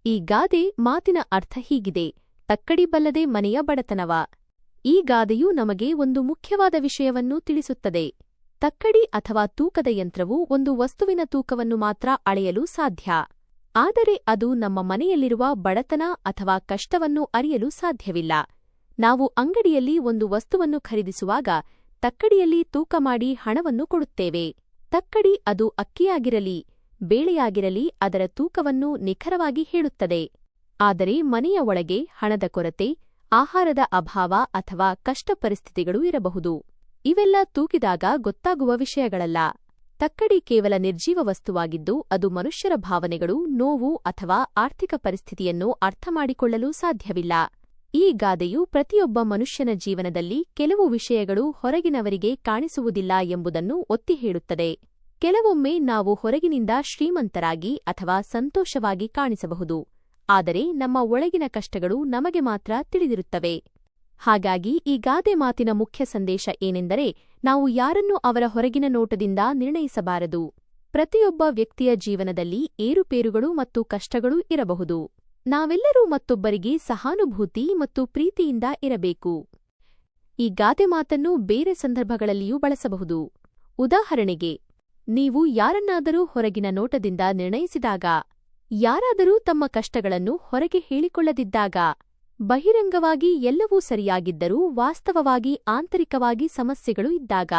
ಈ ಗಾದೆ ಮಾತಿನ ಅರ್ಥ ಹೀಗಿದೆ: ತಕ್ಕಡಿ ಬಲ್ಲದೆ ಮನೆಯ ಬಡತನವ. ಈ ಗಾದೆಯು ನಮಗೆ ಒಂದು ಮುಖ್ಯವಾದ ವಿಷಯವನ್ನು ತಿಳಿಸುತ್ತದೆ. ತಕ್ಕಡಿ ಅಥವಾ ತೂಕದ ಯಂತ್ರವು ಒಂದು ವಸ್ತುವಿನ ತೂಕವನ್ನು ಮಾತ್ರ ಅಳೆಯಲು ಸಾಧ್ಯ. ಆದರೆ ಅದು ನಮ್ಮ ಮನೆಯಲ್ಲಿರುವ ಬಡತನ ಅಥವಾ ಕಷ್ಟವನ್ನು ಅರಿಯಲು ಸಾಧ್ಯವಿಲ್ಲ. ನಾವು ಅಂಗಡಿಯಲ್ಲಿ ಒಂದು ವಸ್ತುವನ್ನು ಖರೀದಿಸುವಾಗ ತಕ್ಕಡಿಯಲ್ಲಿ ತೂಕ ಮಾಡಿ ಹಣವನ್ನು ಕೊಡುತ್ತೇವೆ. ತಕ್ಕಡಿ ಅದು ಅಕ್ಕಿಯಾಗಿರಲಿ, ಬೇಳೆಯಾಗಿರಲಿ ಅದರ ತೂಕವನ್ನು ನಿಖರವಾಗಿ ಹೇಳುತ್ತದೆ. ಆದರೆ ಮನೆಯ ಒಳಗೆ ಹಣದ ಕೊರತೆ, ಆಹಾರದ ಅಭಾವ ಅಥವಾ ಕಷ್ಟ ಪರಿಸ್ಥಿತಿಗಳು ಇರಬಹುದು. ಇವೆಲ್ಲ ತೂಕಿದಾಗ ಗೊತ್ತಾಗುವ ವಿಷಯಗಳಲ್ಲ. ತಕ್ಕಡಿ ಕೇವಲ ನಿರ್ಜೀವ ವಸ್ತುವಾಗಿದ್ದು ಅದು ಮನುಷ್ಯರ ಭಾವನೆಗಳು, ನೋವು ಅಥವಾ ಆರ್ಥಿಕ ಪರಿಸ್ಥಿತಿಯನ್ನು ಅರ್ಥಮಾಡಿಕೊಳ್ಳಲು ಸಾಧ್ಯವಿಲ್ಲ. ಈ ಗಾದೆಯು ಪ್ರತಿಯೊಬ್ಬ ಮನುಷ್ಯನ ಜೀವನದಲ್ಲಿ ಕೆಲವು ವಿಷಯಗಳು ಹೊರಗಿನವರಿಗೆ ಕಾಣಿಸುವುದಿಲ್ಲ ಎಂಬುದನ್ನು ಒತ್ತಿ ಹೇಳುತ್ತದೆ. ಕೆಲವೊಮ್ಮೆ ನಾವು ಹೊರಗಿನಿಂದ ಶ್ರೀಮಂತರಾಗಿ ಅಥವಾ ಸಂತೋಷವಾಗಿ ಕಾಣಿಸಬಹುದು, ಆದರೆ ನಮ್ಮ ಒಳಗಿನ ಕಷ್ಟಗಳು ನಮಗೆ ಮಾತ್ರ ತಿಳಿದಿರುತ್ತವೆ. ಹಾಗಾಗಿ ಈ ಗಾದೆ ಮಾತಿನ ಮುಖ್ಯ ಸಂದೇಶ ಏನೆಂದರೆ, ನಾವು ಯಾರನ್ನೂ ಅವರ ಹೊರಗಿನ ನೋಟದಿಂದ ನಿರ್ಣಯಿಸಬಾರದು. ಪ್ರತಿಯೊಬ್ಬ ವ್ಯಕ್ತಿಯ ಜೀವನದಲ್ಲಿ ಏರುಪೇರುಗಳು ಮತ್ತು ಕಷ್ಟಗಳೂ ಇರಬಹುದು. ನಾವೆಲ್ಲರೂ ಮತ್ತೊಬ್ಬರಿಗೆ ಸಹಾನುಭೂತಿ ಮತ್ತು ಪ್ರೀತಿಯಿಂದ ಇರಬೇಕು. ಈ ಗಾದೆ ಮಾತನ್ನು ಬೇರೆ ಸಂದರ್ಭಗಳಲ್ಲಿಯೂ ಬಳಸಬಹುದು. ಉದಾಹರಣೆಗೆ, ನೀವು ಯಾರನ್ನಾದರೂ ಹೊರಗಿನ ನೋಟದಿಂದ ನಿರ್ಣಯಿಸಿದಾಗ, ಯಾರಾದರೂ ತಮ್ಮ ಕಷ್ಟಗಳನ್ನು ಹೊರಗೆ ಹೇಳಿಕೊಳ್ಳದಿದ್ದಾಗ, ಬಹಿರಂಗವಾಗಿ ಎಲ್ಲವೂ ಸರಿಯಾಗಿದ್ದರೂ ವಾಸ್ತವವಾಗಿ ಆಂತರಿಕವಾಗಿ ಸಮಸ್ಯೆಗಳು ಇದ್ದಾಗ.